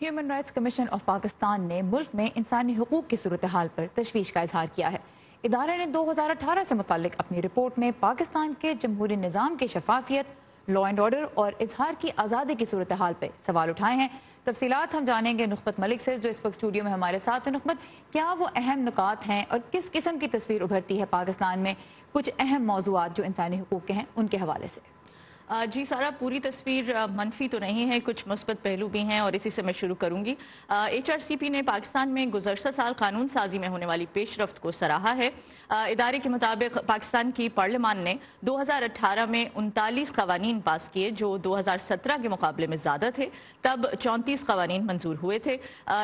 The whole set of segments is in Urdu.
Human rights commission of Pakistan نے ملک میں انسانی حقوق کی صورتحال پر تشویش کا اظہار کیا ہے۔ ادارے نے 2018 سے متعلق اپنی رپورٹ میں پاکستان کے جمہوری نظام کی شفافیت، لا اینڈ آرڈر اور اظہار کی آزادی کی صورتحال پہ سوال اٹھائے ہیں۔ تفصیلات ہم جانیں گے نخبت ملک سے، جو اس وقت اسٹوڈیو میں ہمارے ساتھ ہیں۔ نخبت، کیا وہ اہم نکات ہیں اور کس قسم کی تصویر ابھرتی ہے پاکستان میں کچھ اہم موضوعات جو انسانی حقوق کے ہیں ان کے حوالے سے؟ جی سارا، پوری تصویر منفی تو نہیں ہے، کچھ مثبت پہلو بھی ہیں اور اسی سے میں شروع کروں گی۔ ایچ آر سی پی نے پاکستان میں گزشتہ سال قانون سازی میں ہونے والی پیش رفت کو سراہا ہے۔ ادارے کے مطابق پاکستان کی پارلیمان نے 2018 میں 39 قوانین پاس کیے جو 2017 کے مقابلے میں زیادہ تھے۔ تب 34 قوانین منظور ہوئے تھے۔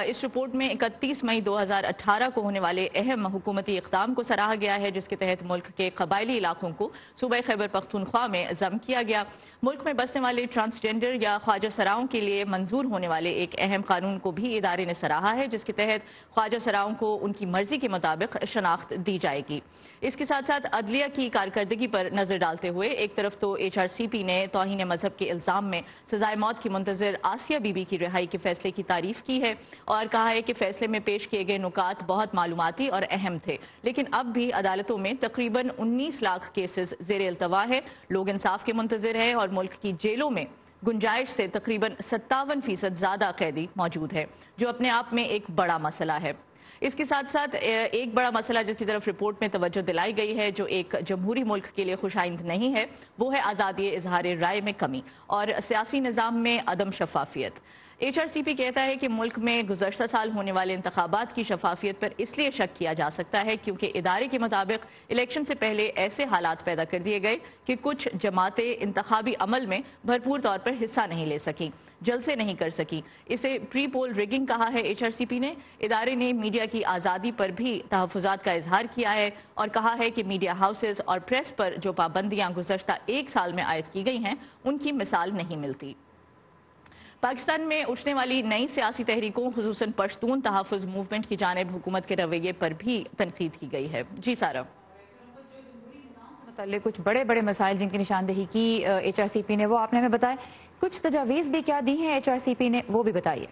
اس رپورٹ میں 31 مئی 2018 کو ہونے والے اہم حکومتی اقدام کو سراہا گیا ہے، جس کے تحت ملک کے قبائلی علاقوں کو صوبہ خیبر پختونخوا میں ضم کیا گیا۔ ملک میں بسنے والے ٹرانسجینڈر یا خواجہ سراؤں کے لیے منظور ہونے والے ایک اہم قانون کو بھی ادارے نے سراہا ہے، جس کے تحت خواجہ سراؤں کو ان کی مرضی کے مطابق شناخت دی جائے گی۔ اس کے ساتھ ساتھ عدلیہ کی کارکردگی پر نظر ڈالتے ہوئے ایک طرف تو ایچ آر سی پی نے توہین مذہب کے الزام میں سزائے موت کی منتظر آسیہ بی بی کی رہائی کے فیصلے کی تعریف کی ہے اور کہا ہے کہ فیصلے میں پیش کیے گئے نکات بہت معلوماتی اور اہم تھے، لیکن اب بھی عدالتوں میں تقریباً 19 لاکھ کیسز زیر التوا ہے، لوگ انصاف کے منتظر ہیں اور ملک کی جیلوں میں گنجائش سے تقریباً 57% زیادہ قیدی موجود ہے، جو اپنے آپ میں ایک بڑا مسئلہ ہے۔ اس کے ساتھ ساتھ ایک بڑا مسئلہ جس کی طرف رپورٹ میں توجہ دلائی گئی ہے، جو ایک جمہوری ملک کے لیے خوش آئند نہیں ہے، وہ ہے آزادی اظہار رائے میں کمی اور سیاسی نظام میں عدم شفافیت۔ ایچ آر سی پی کہتا ہے کہ ملک میں گزشتہ سال ہونے والے انتخابات کی شفافیت پر اس لیے شک کیا جا سکتا ہے کیونکہ ادارے کے مطابق الیکشن سے پہلے ایسے حالات پیدا کر دیے گئے کہ کچھ جماعتیں انتخابی عمل میں بھرپور طور پر حصہ نہیں لے سکیں، جلسے نہیں کر سکیں۔ اسے پری پول ریگنگ کہا ہے ایچ آر سی پی نے۔ ادارے نے میڈیا کی آزادی پر بھی تحفظات کا اظہار کیا ہے اور کہا ہے کہ میڈیا ہاؤسز اور پریس پر جو پابندیاں گزشتہ ایک سال میں عائد کی گئی ہیں ان کی مثال نہیں ملتی۔ پاکستان میں اٹھنے والی نئی سیاسی تحریکوں خصوصاً پشتون تحفظ موومنٹ کی جانب حکومت کے رویے پر بھی تنقید کی گئی ہے۔ جی سارا، متعلق کچھ بڑے مسائل جن کی نشاندہی کی ایچ آر سی پی نے، وہ آپ نے ہمیں بتایا۔ کچھ تجاویز بھی کیا دی ہیں ایچ آر سی پی نے، وہ بھی بتائیے۔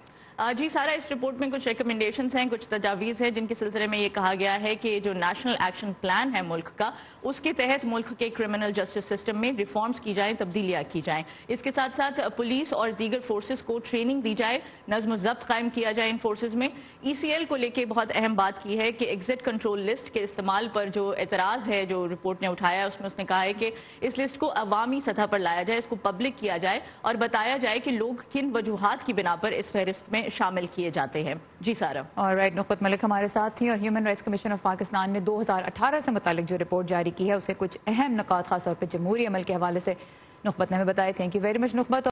جی سارا، اس رپورٹ میں کچھ ریکمنڈیشنز ہیں، کچھ تجاویز ہیں جن کے سلسلے میں یہ کہا گیا ہے کہ جو نیشنل ایکشن پلان ہے ملک کا، اس کے تحت ملک کے کرمنل جسٹس سسٹم میں ریفارمز کی جائیں، تبدیلیاں کی جائیں۔ اس کے ساتھ ساتھ پولیس اور دیگر فورسز کو ٹریننگ دی جائے، نظم و ضبط قائم کیا جائے ان فورسز میں۔ ای سی ایل کو لے کے بہت اہم بات کی ہے کہ ایگزٹ کنٹرول لسٹ کے استعمال پر جو اعتراض ہے جو رپورٹ نے اٹھایا، اس میں اس نے کہا ہے کہ اس لسٹ کو عوامی سطح پر لایا جائے، اس کو پبلک کیا جائے اور بتایا جائے کہ لوگ کن وجوہات کی بنا پر اس فہرست میں شامل کیے جاتے ہیں۔ جی سارا، آلرائٹ، نخبت ملک ہمارے ساتھ تھی اور human rights commission of Pakistan نے 2018 سے متعلق جو رپورٹ جاری کی ہے اسے کچھ اہم نکات خاص طور پہ جمہوری عمل کے حوالے سے نخبت نے ہمیں بتائے۔ Thank you very much نخبت۔